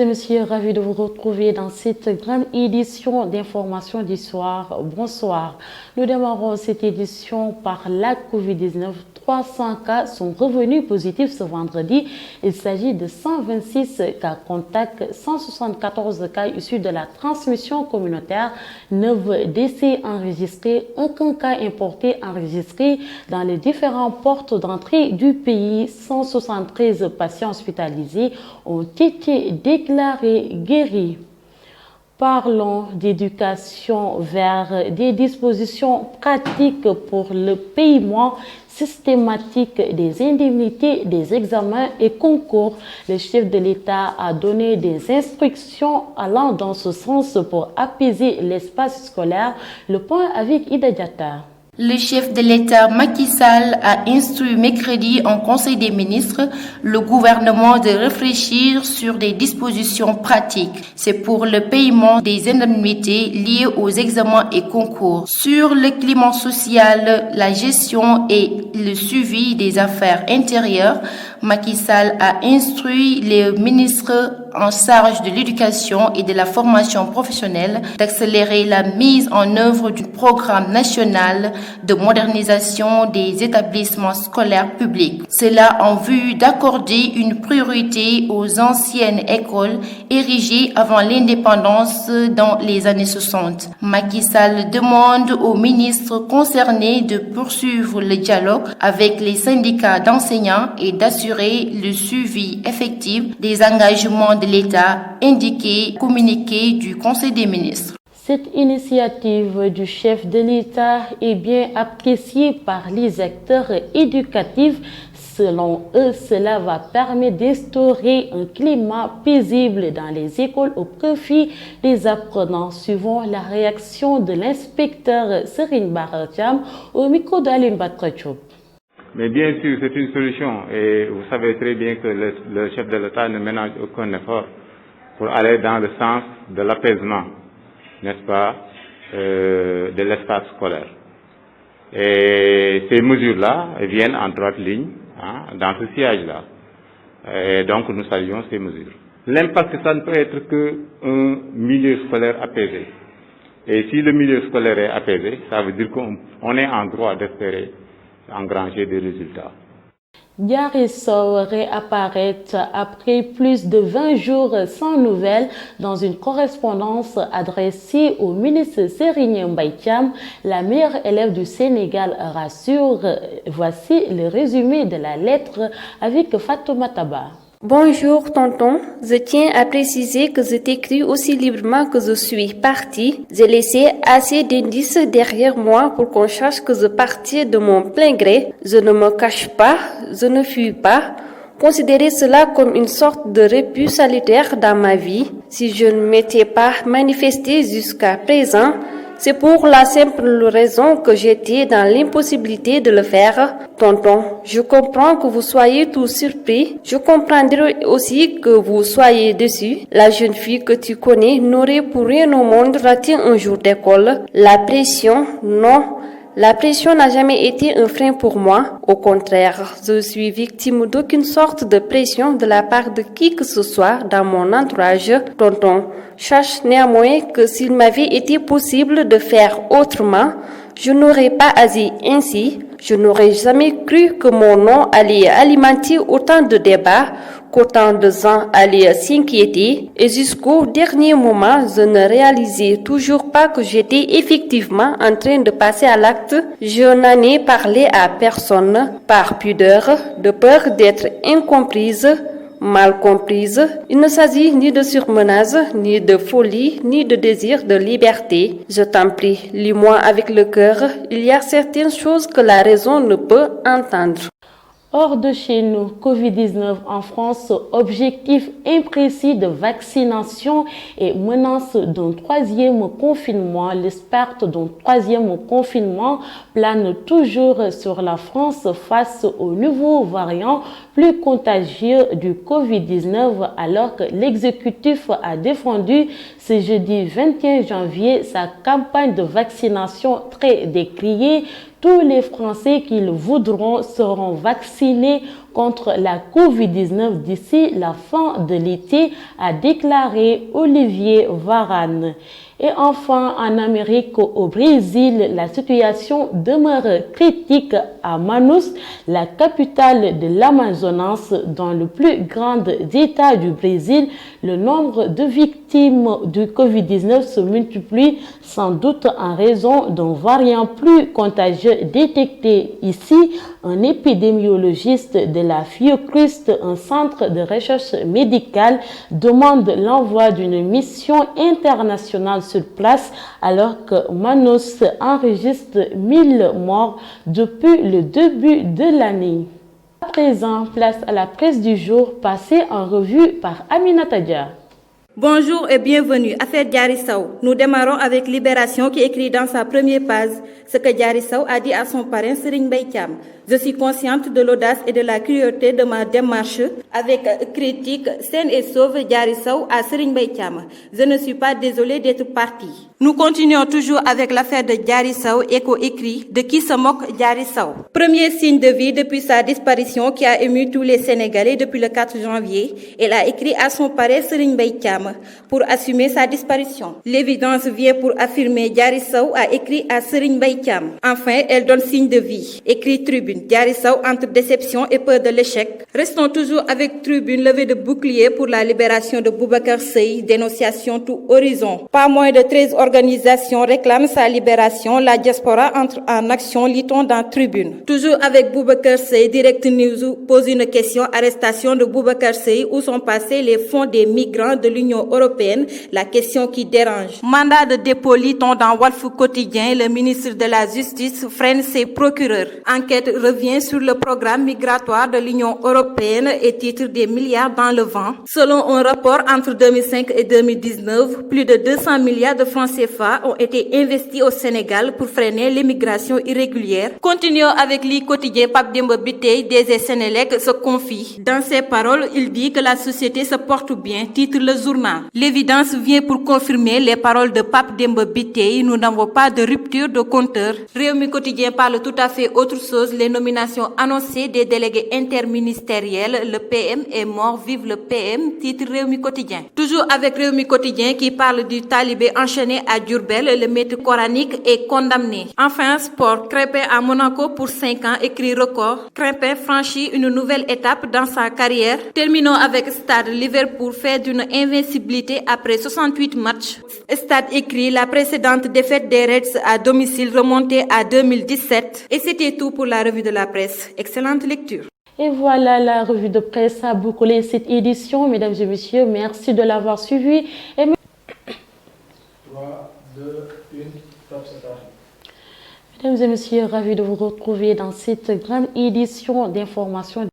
et messieurs, ravi de vous retrouver dans cette grande édition d'information du soir. Bonsoir. Nous démarrons cette édition par la Covid-19. 300 cas sont revenus positifs ce vendredi. Il s'agit de 126 cas contacts, 174 cas issus de la transmission communautaire, 9 décès enregistrés, aucun cas importé enregistré dans les différentes portes d'entrée du pays. 173 patients hospitalisés ont été déclarés guéris. Parlons d'éducation vers des dispositions pratiques pour le paiement systématique des indemnités, des examens et concours. Le chef de l'État a donné des instructions allant dans ce sens pour apaiser l'espace scolaire. Le point avec Ida Diatta. Le chef de l'État Macky Sall a instruit mercredi en Conseil des ministres le gouvernement de réfléchir sur des dispositions pratiques. C'est pour le paiement des indemnités liées aux examens et concours. Sur le climat social, la gestion et le suivi des affaires intérieures, Macky Sall a instruit les ministres en charge de l'éducation et de la formation professionnelle d'accélérer la mise en œuvre du programme national de modernisation des établissements scolaires publics. Cela en vue d'accorder une priorité aux anciennes écoles érigées avant l'indépendance dans les années 60. Macky Sall demande aux ministres concernés de poursuivre le dialogue avec les syndicats d'enseignants et d'assurer le suivi effectif des engagements de l'État indiqués, communiqués du Conseil des ministres. Cette initiative du chef de l'État est bien appréciée par les acteurs éducatifs. Selon eux, cela va permettre d'instaurer un climat paisible dans les écoles au profit des apprenants, suivant la réaction de l'inspecteur Serine Baratiam au micro d'Alim Batrachoub. Mais bien sûr, c'est une solution et vous savez très bien que le chef de l'État ne ménage aucun effort pour aller dans le sens de l'apaisement, n'est-ce pas, de l'espace scolaire. Et ces mesures-là viennent en droite ligne dans ce sillage-là. Et donc nous saluons ces mesures. L'impact, ça ne peut être qu'un milieu scolaire apaisé. Et si le milieu scolaire est apaisé, ça veut dire qu'on est en droit d'espérer engranger des résultats. Diary Sow réapparaît après plus de 20 jours sans nouvelles dans une correspondance adressée au ministre Serigne Mbaye Thiam, la meilleure élève du Sénégal rassure. Voici le résumé de la lettre avec Fatoumata Ba. Bonjour tonton, je tiens à préciser que je t'écris aussi librement que je suis partie. J'ai laissé assez d'indices derrière moi pour qu'on sache que je partais de mon plein gré. Je ne me cache pas, je ne fuis pas. Considérez cela comme une sorte de répit salutaire dans ma vie. Si je ne m'étais pas manifestée jusqu'à présent, c'est pour la simple raison que j'étais dans l'impossibilité de le faire. Tonton, je comprends que vous soyez tout surpris. Je comprendrai aussi que vous soyez déçu. La jeune fille que tu connais n'aurait pour rien au monde raté un jour d'école. La pression, non. La pression n'a jamais été un frein pour moi. Au contraire, je suis victime d'aucune sorte de pression de la part de qui que ce soit dans mon entourage. Tonton, sache néanmoins que s'il m'avait été possible de faire autrement, je n'aurais pas agi ainsi. Je n'aurais jamais cru que mon nom allait alimenter autant de débats, qu'autant de gens allaient s'inquiéter. Et jusqu'au dernier moment, je ne réalisais toujours pas que j'étais effectivement en train de passer à l'acte. Je n'en ai parlé à personne, par pudeur, de peur d'être incomprise, mal comprise. Il ne s'agit ni de surmenage, ni de folie, ni de désir de liberté. Je t'en prie, lis-moi avec le cœur. Il y a certaines choses que la raison ne peut entendre. Hors de chez nous, Covid-19 en France, objectif imprécis de vaccination et menace d'un troisième confinement. L'experte d'un troisième confinement plane toujours sur la France face au nouveau variant plus contagieux du Covid-19 alors que l'exécutif a défendu ce jeudi 21 janvier sa campagne de vaccination très décriée. tous les Français qui le voudront seront vaccinés contre la Covid-19 d'ici la fin de l'été, a déclaré Olivier Varane. Et enfin, en Amérique, au Brésil, la situation demeure critique à Manaus, la capitale de l'Amazonas, dans le plus grand État du Brésil. Le nombre de victimes du Covid-19 se multiplie, sans doute en raison d'un variant plus contagieux détecté ici. Un épidémiologiste de la Fiocruz, un centre de recherche médicale, demande l'envoi d'une mission internationale sur place alors que Manaus enregistre 1000 morts depuis le début de l'année. À présent, place à la presse du jour passée en revue par Aminata Dia. Bonjour et bienvenue. Affaire Diary Sow. Nous démarrons avec Libération qui écrit dans sa première page ce que Diary Sow a dit à son parrain Serigne Mbaye Thiam. Je suis consciente de l'audace et de la cruauté de ma démarche avec critique saine et sauve Diary Sow à Serigne Mbaye Thiam. Je ne suis pas désolée d'être partie. Nous continuons toujours avec l'affaire de Diary Sow, écrit de qui se moque Diary Sow. Premier signe de vie depuis sa disparition qui a ému tous les Sénégalais depuis le 4 janvier. Elle a écrit à son parrain Serigne Mbaye Thiam pour assumer sa disparition. L'évidence vient pour affirmer Diary Sow a écrit à Serigne Mbaye Thiam. Enfin, elle donne signe de vie. Écrit Tribune. Diary Sow entre déception et peur de l'échec. Restons toujours avec Tribune, levée de bouclier pour la libération de Boubacar Seye, dénonciation tout horizon. Pas moins de 13 organisations réclament sa libération. La diaspora entre en action, lit-on dans Tribune. Toujours avec Boubacar Seye, Direct News pose une question. Arrestation de Boubacar Seye, où sont passés les fonds des migrants de l'Union européenne? La question qui dérange. Mandat de dépôt, lit-on dans Walf Quotidien. Le ministre de la Justice freine ses procureurs. Enquête revient sur le programme migratoire de l'Union européenne et titre des milliards dans le vent. Selon un rapport entre 2005 et 2019, plus de 200 milliards de francs CFA ont été investis au Sénégal pour freiner l'immigration irrégulière. Continuons avec l'I quotidien. Pape Demba Bitèye, DG Sénélec, se confie. Dans ses paroles, il dit que la société se porte bien, titre le journal. L'évidence vient pour confirmer les paroles de Pape Demba Bitèye. Nous n'avons pas de rupture de compteur. Réumi quotidien parle tout à fait autre chose. Les nominations annoncées des délégués interministériels. Le PM est mort, vive le PM, titre Réumi quotidien. Toujours avec Réumi quotidien qui parle du talibé enchaîné à Diourbel, le maître coranique est condamné. Enfin, sport, Crépin à Monaco pour 5 ans, écrit Record. Crépin franchit une nouvelle étape dans sa carrière. Terminons avec Stade. Liverpool fait d'une invincibilité après 68 matchs. Stade écrit la précédente défaite des Reds à domicile remontée à 2017. Et c'était tout pour la revue de la presse. Excellente lecture. Et voilà, la revue de presse a bouclé cette édition. Mesdames et messieurs, merci de l'avoir suivi. 3, 2, 1, top, c'est parti. Mesdames et messieurs, ravi de vous retrouver dans cette grande édition d'information